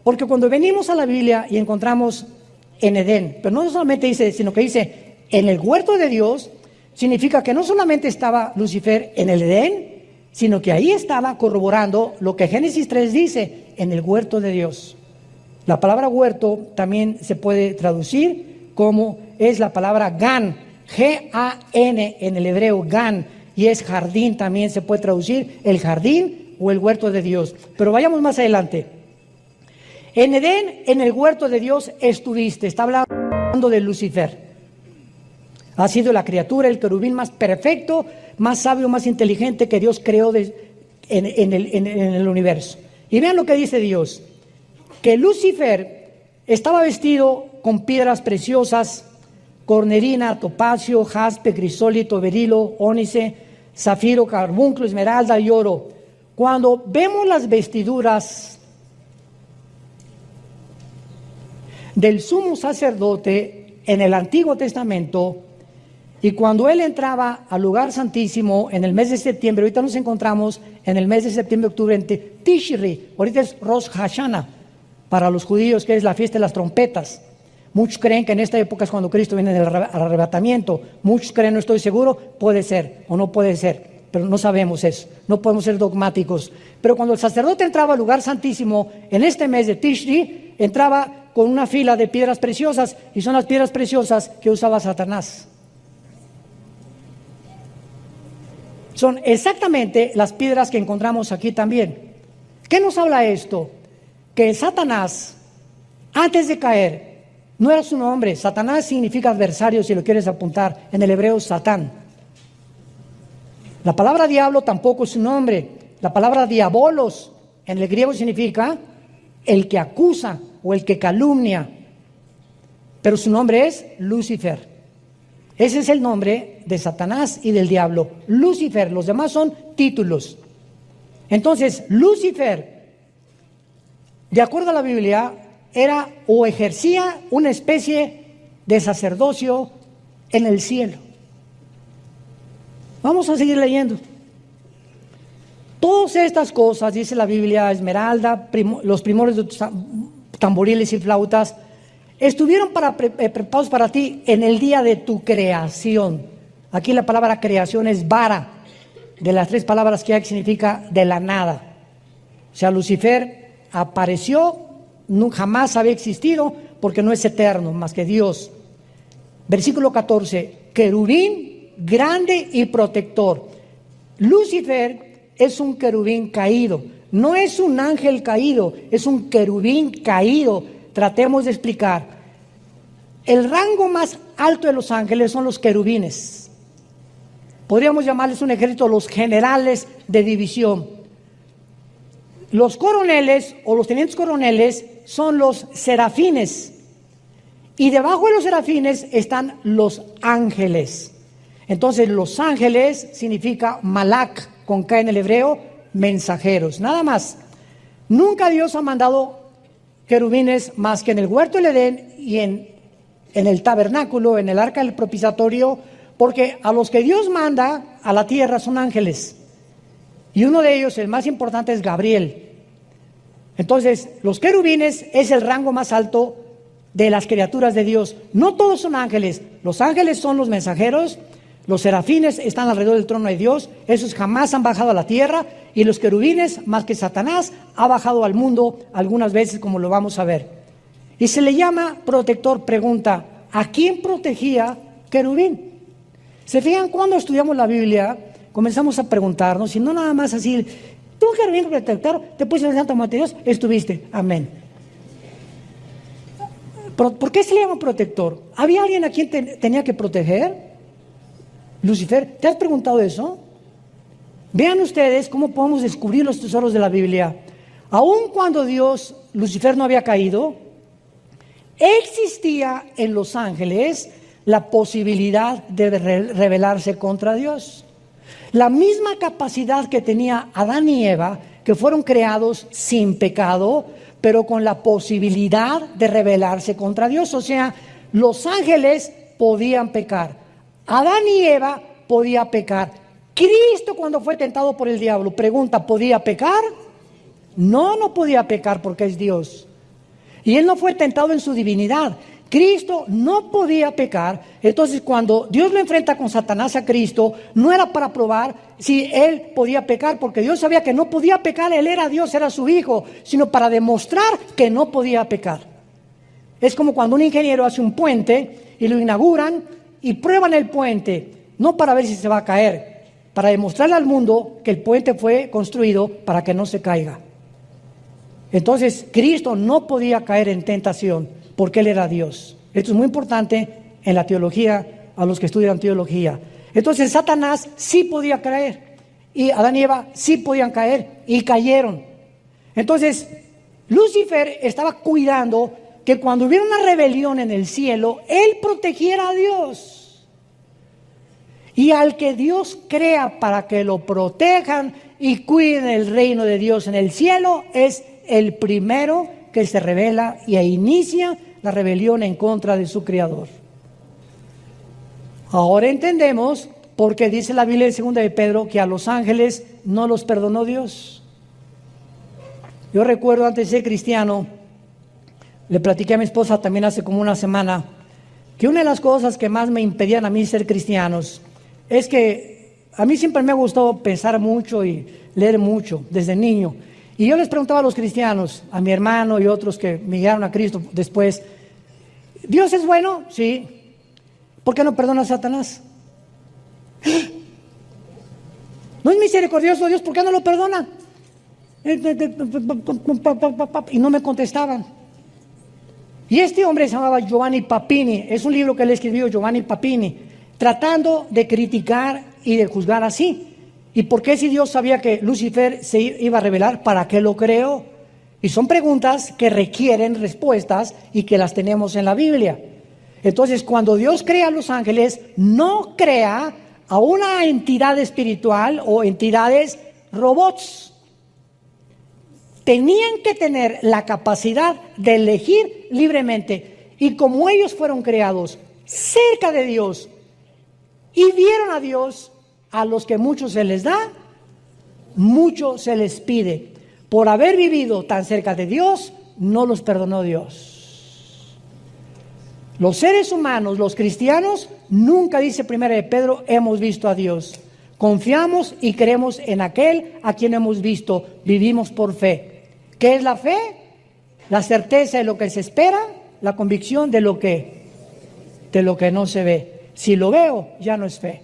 porque cuando venimos a la Biblia y encontramos en Edén, pero no solamente dice, sino que dice en el huerto de Dios, significa que no solamente estaba Lucifer en el Edén, sino que ahí estaba corroborando lo que Génesis 3 dice, en el huerto de Dios. La palabra huerto también se puede traducir como es la palabra Gan, G-A-N en el hebreo, Gan, y es jardín, también se puede traducir el jardín o el huerto de Dios. Pero vayamos más adelante. En Edén, en el huerto de Dios estuviste, está hablando de Lucifer. Ha sido la criatura, el querubín más perfecto, más sabio, más inteligente que Dios creó en el universo. Y vean lo que dice Dios, que Lucifer estaba vestido con piedras preciosas, cornerina, topacio, jaspe, crisólito, berilo, ónice, zafiro, carbunclo, esmeralda y oro. Cuando vemos las vestiduras del sumo sacerdote en el Antiguo Testamento, y cuando él entraba al lugar santísimo en el mes de septiembre, ahorita nos encontramos en el mes de septiembre-octubre en Tishri, ahorita es Rosh Hashanah, para los judíos, que es la fiesta de las trompetas. Muchos creen que en esta época es cuando Cristo viene del arrebatamiento. Muchos creen, no estoy seguro, puede ser o no puede ser, pero no sabemos eso, no podemos ser dogmáticos. Pero cuando el sacerdote entraba al lugar santísimo en este mes de Tishri, entraba con una fila de piedras preciosas, y son las piedras preciosas que usaba Satanás. Son exactamente las piedras que encontramos aquí también. ¿Qué nos habla esto? Que Satanás, antes de caer, no era su nombre. Satanás significa adversario, si lo quieres apuntar, en el hebreo Satán. La palabra diablo tampoco es su nombre. La palabra diabolos en el griego significa el que acusa o el que calumnia. Pero su nombre es Lucifer. Ese es el nombre de Satanás y del diablo. Lucifer, los demás son títulos. Entonces, Lucifer, de acuerdo a la Biblia, era o ejercía una especie de sacerdocio en el cielo. Vamos a seguir leyendo. Todas estas cosas, dice la Biblia, esmeralda, los primores de tamboriles y flautas, estuvieron preparados para ti en el día de tu creación. Aquí la palabra creación es bara, de las tres palabras que hay, que significa de la nada. O sea, Lucifer apareció, jamás había existido, porque no es eterno, más que Dios. Versículo 14, querubín grande y protector. Lucifer es un querubín caído, no es un ángel caído, es un querubín caído. Tratemos de explicar. El rango más alto de los ángeles son los querubines. Podríamos llamarles un ejército, los generales de división. Los coroneles o los tenientes coroneles son los serafines. Y debajo de los serafines están los ángeles. Entonces, los ángeles significa malak, con K en el hebreo, mensajeros. Nada más. Nunca Dios ha mandado querubines más que en el huerto del Edén y en el tabernáculo, en el arca del propiciatorio, porque a los que Dios manda a la tierra son ángeles. Y uno de ellos, el más importante, es Gabriel. Entonces, los querubines es el rango más alto de las criaturas de Dios. No todos son ángeles. Los ángeles son los mensajeros, Los serafines están alrededor del trono de Dios, esos jamás han bajado a la tierra, y los querubines, más que Satanás, ha bajado al mundo algunas veces, como lo vamos a ver. Y se le llama protector. Pregunta, ¿a quién protegía querubín? ¿Se fijan? Cuando estudiamos la Biblia, comenzamos a preguntarnos, y no nada más así, tú querubín protector, te puse en el santo monte de Dios, estuviste, amén. ¿Por qué se le llama protector? ¿Había alguien a quien tenía que proteger? Lucifer, ¿te has preguntado eso? Vean ustedes cómo podemos descubrir los tesoros de la Biblia. Aun cuando Lucifer no había caído, existía en los ángeles la posibilidad de rebelarse contra Dios. La misma capacidad que tenía Adán y Eva, que fueron creados sin pecado, pero con la posibilidad de rebelarse contra Dios. O sea, los ángeles podían pecar. Adán y Eva podían pecar. Cristo, cuando fue tentado por el diablo, pregunta, ¿podía pecar? No, no podía pecar porque es Dios. Y él no fue tentado en su divinidad. Cristo no podía pecar. Entonces, cuando Dios lo enfrenta con Satanás a Cristo, no era para probar si él podía pecar, porque Dios sabía que no podía pecar, él era Dios, era su hijo, sino para demostrar que no podía pecar. Es como cuando un ingeniero hace un puente y lo inauguran y prueban el puente, no para ver si se va a caer, para demostrarle al mundo que el puente fue construido para que no se caiga. Entonces, Cristo no podía caer en tentación porque Él era Dios. Esto es muy importante en la teología, a los que estudian teología. Entonces, Satanás sí podía caer, y Adán y Eva sí podían caer, y cayeron. Entonces, Lucifer estaba cuidando que cuando hubiera una rebelión en el cielo, él protegiera a Dios. Y al que Dios crea para que lo protejan y cuiden el reino de Dios en el cielo, es el primero que se rebela y inicia la rebelión en contra de su Creador. Ahora entendemos por qué dice la Biblia en 2 de Pedro que a los ángeles no los perdonó Dios. Yo recuerdo, antes de ser cristiano, le platiqué a mi esposa también hace como una semana, que una de las cosas que más me impedían a mí ser cristianos es que a mí siempre me ha gustado pensar mucho y leer mucho desde niño. Y yo les preguntaba a los cristianos, a mi hermano y otros que me llegaron a Cristo después, ¿Dios es bueno? Sí. ¿Por qué no perdona a Satanás? ¿No es misericordioso Dios? ¿Por qué no lo perdona? Y no me contestaban. Y este hombre se llamaba Giovanni Papini. Es un libro que él escribió, Giovanni Papini, tratando de criticar y de juzgar así. ¿Y por qué, si Dios sabía que Lucifer se iba a rebelar, para qué lo creó? Y son preguntas que requieren respuestas y que las tenemos en la Biblia. Entonces, cuando Dios crea a los ángeles, no crea a una entidad espiritual o entidades robots. Tenían que tener la capacidad de elegir libremente. Y como ellos fueron creados cerca de Dios y vieron a Dios, a los que mucho se les da, mucho se les pide. Por haber vivido tan cerca de Dios, no los perdonó Dios. Los seres humanos, los cristianos, nunca, dice 1 de Pedro, hemos visto a Dios. Confiamos y creemos en aquel a quien hemos visto. Vivimos por fe. ¿Qué es la fe? La certeza de lo que se espera, la convicción de lo que no se ve. Si lo veo, ya no es fe.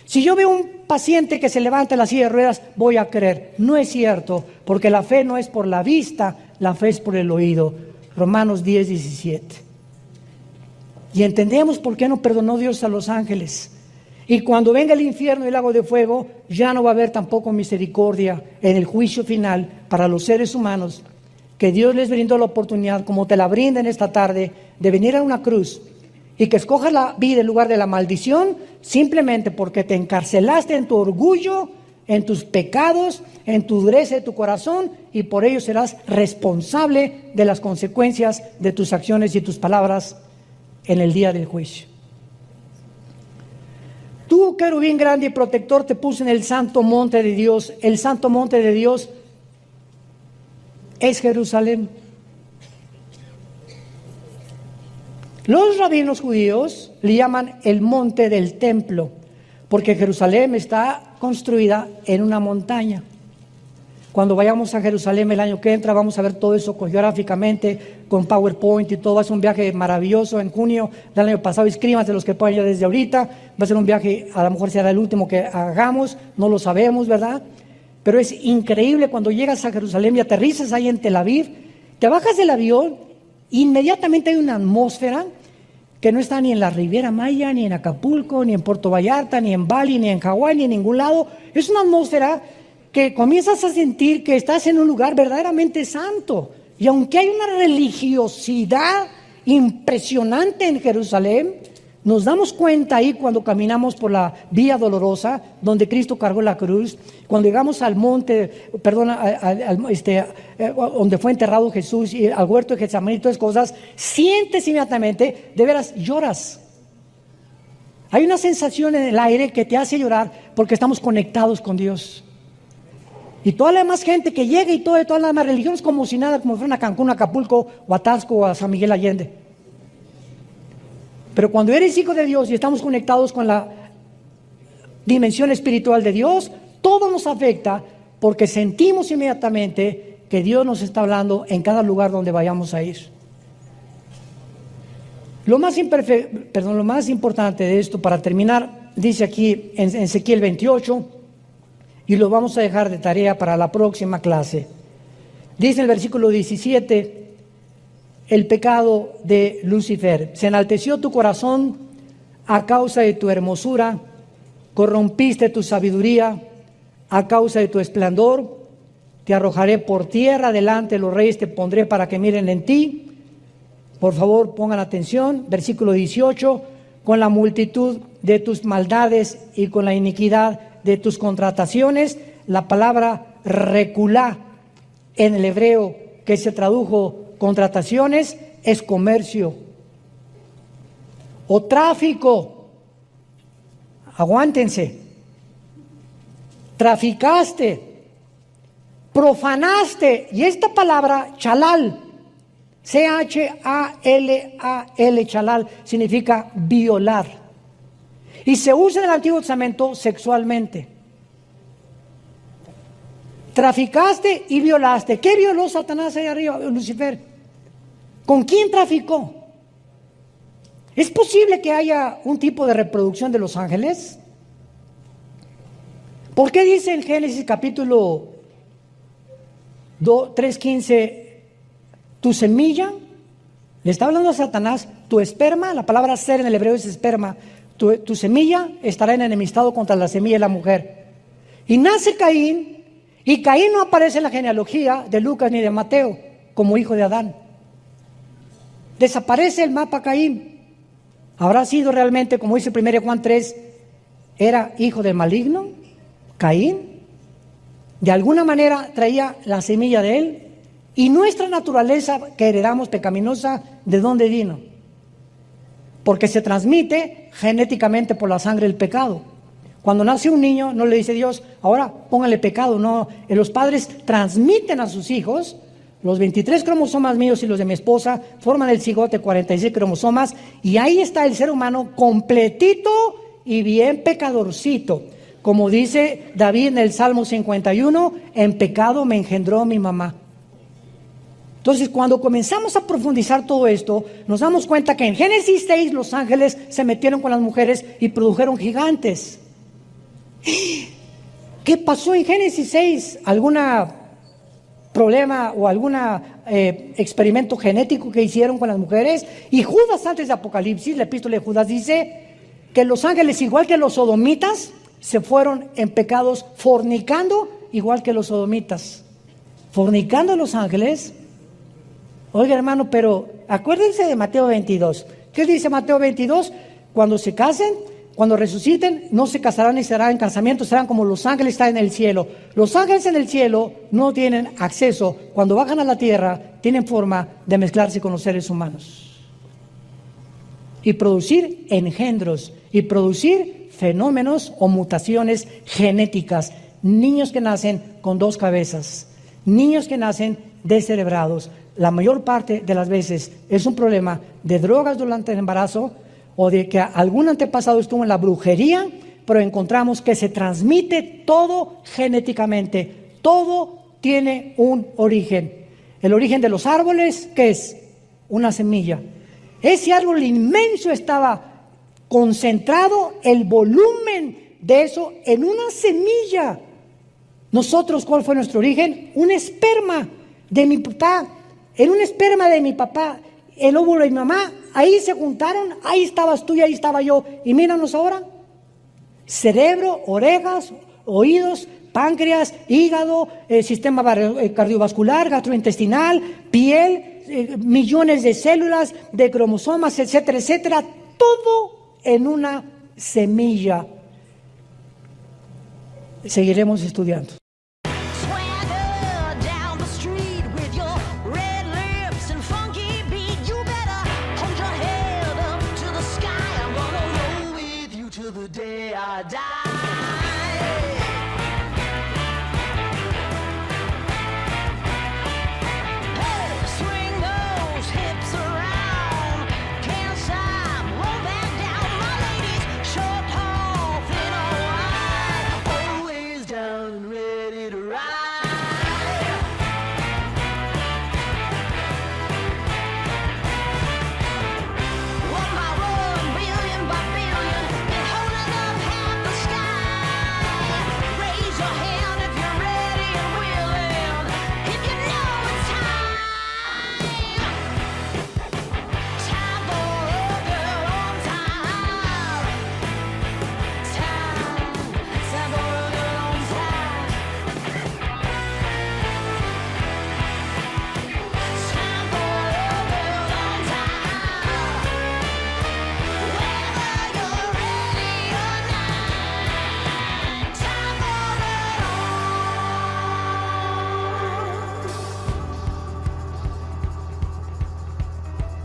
Si yo veo un paciente que se levanta en la silla de ruedas, voy a creer. No es cierto, porque la fe no es por la vista, la fe es por el oído. Romanos 10:17. Y entendemos por qué no perdonó Dios a los ángeles. Y cuando venga el infierno y el lago de fuego, ya no va a haber tampoco misericordia en el juicio final para los seres humanos, que Dios les brindó la oportunidad, como te la brinda en esta tarde, de venir a una cruz y que escojas la vida en lugar de la maldición, simplemente porque te encarcelaste en tu orgullo, en tus pecados, en tu dureza de tu corazón, y por ello serás responsable de las consecuencias de tus acciones y tus palabras en el día del juicio. Tú, querubín grande y protector, te puse en el santo monte de Dios. El santo monte de Dios es Jerusalén. Los rabinos judíos le llaman el monte del templo. porque Jerusalén está construida en una montaña. Cuando vayamos a Jerusalén el año que entra, vamos a ver todo eso geográficamente, con PowerPoint y todo. Va a ser un viaje maravilloso en junio del año pasado. Inscríbanse los que puedan ya desde ahorita. Va a ser un viaje, a lo mejor será el último que hagamos, no lo sabemos, ¿verdad? Pero es increíble cuando llegas a Jerusalén y aterrizas ahí en Tel Aviv, te bajas del avión, inmediatamente hay una atmósfera que no está ni en la Riviera Maya, ni en Acapulco, ni en Puerto Vallarta, ni en Bali, ni en Hawái, ni en ningún lado. Es una atmósfera que comienzas a sentir que estás en un lugar verdaderamente santo. Y aunque hay una religiosidad impresionante en Jerusalén, nos damos cuenta ahí cuando caminamos por la vía dolorosa, donde Cristo cargó la cruz, cuando llegamos al monte, donde fue enterrado Jesús, y al huerto de Getsemaní y todas esas cosas, sientes inmediatamente, de veras lloras. Hay una sensación en el aire que te hace llorar porque estamos conectados con Dios. Y toda la demás gente que llega y toda la demás religión es como si nada, como si fuera a Cancún, a Acapulco, o a Taxco, o a San Miguel Allende. Pero cuando eres hijo de Dios y estamos conectados con la dimensión espiritual de Dios, todo nos afecta porque sentimos inmediatamente que Dios nos está hablando en cada lugar donde vayamos a ir. Lo más importante de esto, para terminar, dice aquí en Ezequiel 28, y lo vamos a dejar de tarea para la próxima clase. Dice en el versículo 17, el pecado de Lucifer. Se enalteció tu corazón a causa de tu hermosura, corrompiste tu sabiduría a causa de tu esplendor. Te arrojaré por tierra, delante de los reyes te pondré para que miren en ti. Por favor, pongan atención. Versículo 18, con la multitud de tus maldades y con la iniquidad de tus contrataciones. La palabra reculá en el hebreo, que se tradujo contrataciones, es comercio o tráfico. Aguántense. Traficaste, profanaste, y esta palabra chalal, C-H-A-L-A-L, chalal, significa violar. Y se usa en el Antiguo Testamento sexualmente. Traficaste y violaste. ¿Qué violó Satanás ahí arriba, Lucifer? ¿Con quién traficó? ¿Es posible que haya un tipo de reproducción de los ángeles? ¿Por qué dice en Génesis capítulo 3:15, tu semilla? Le está hablando a Satanás, tu esperma, la palabra ser en el hebreo es esperma, tu semilla estará en enemistado contra la semilla de la mujer. Y nace Caín, y Caín no aparece en la genealogía de Lucas ni de Mateo como hijo de Adán. Desaparece el mapa Caín. ¿Habrá sido realmente, como dice 1 Juan 3, era hijo del maligno, Caín? De alguna manera traía la semilla de él. Y nuestra naturaleza que heredamos pecaminosa, ¿de dónde vino? Porque se transmite genéticamente por la sangre el pecado. Cuando nace un niño, no le dice Dios, ahora póngale pecado. No, los padres transmiten a sus hijos. Los 23 cromosomas míos y los de mi esposa forman el cigote, 46 cromosomas, y ahí está el ser humano completito y bien pecadorcito. Como dice David en el Salmo 51, en pecado me engendró mi mamá. Entonces, cuando comenzamos a profundizar todo esto, nos damos cuenta que en Génesis 6 los ángeles se metieron con las mujeres y produjeron gigantes. ¿Qué pasó en Génesis 6? ¿Alguna problema o algún experimento genético que hicieron con las mujeres? Y Judas, antes de Apocalipsis, la epístola de Judas dice que los ángeles, igual que los sodomitas, se fueron en pecados fornicando, igual que los sodomitas. Fornicando los ángeles. Oiga, hermano, pero acuérdense de Mateo 22. ¿Qué dice Mateo 22? Cuando se casen, cuando resuciten, no se casarán ni serán en casamiento, serán como los ángeles están en el cielo. Los ángeles en el cielo no tienen acceso. Cuando bajan a la tierra, tienen forma de mezclarse con los seres humanos. Y producir engendros, y producir fenómenos o mutaciones genéticas. Niños que nacen con 2 cabezas, niños que nacen descerebrados. La mayor parte de las veces es un problema de drogas durante el embarazo, o de que algún antepasado estuvo en la brujería, pero encontramos que se transmite todo genéticamente. Todo tiene un origen. El origen de los árboles, ¿qué es? Una semilla. Ese árbol inmenso estaba concentrado, el volumen de eso en una semilla. Nosotros, ¿cuál fue nuestro origen? Un esperma de mi papá. En un esperma de mi papá, el óvulo de mi mamá, ahí se juntaron, ahí estabas tú y ahí estaba yo. Y míranos ahora. Cerebro, orejas, oídos, páncreas, hígado, sistema cardiovascular, gastrointestinal, piel, millones de células, de cromosomas, etcétera, etcétera. Todo en una semilla. Seguiremos estudiando.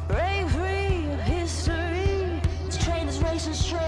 Break free of history, this train is racing straight.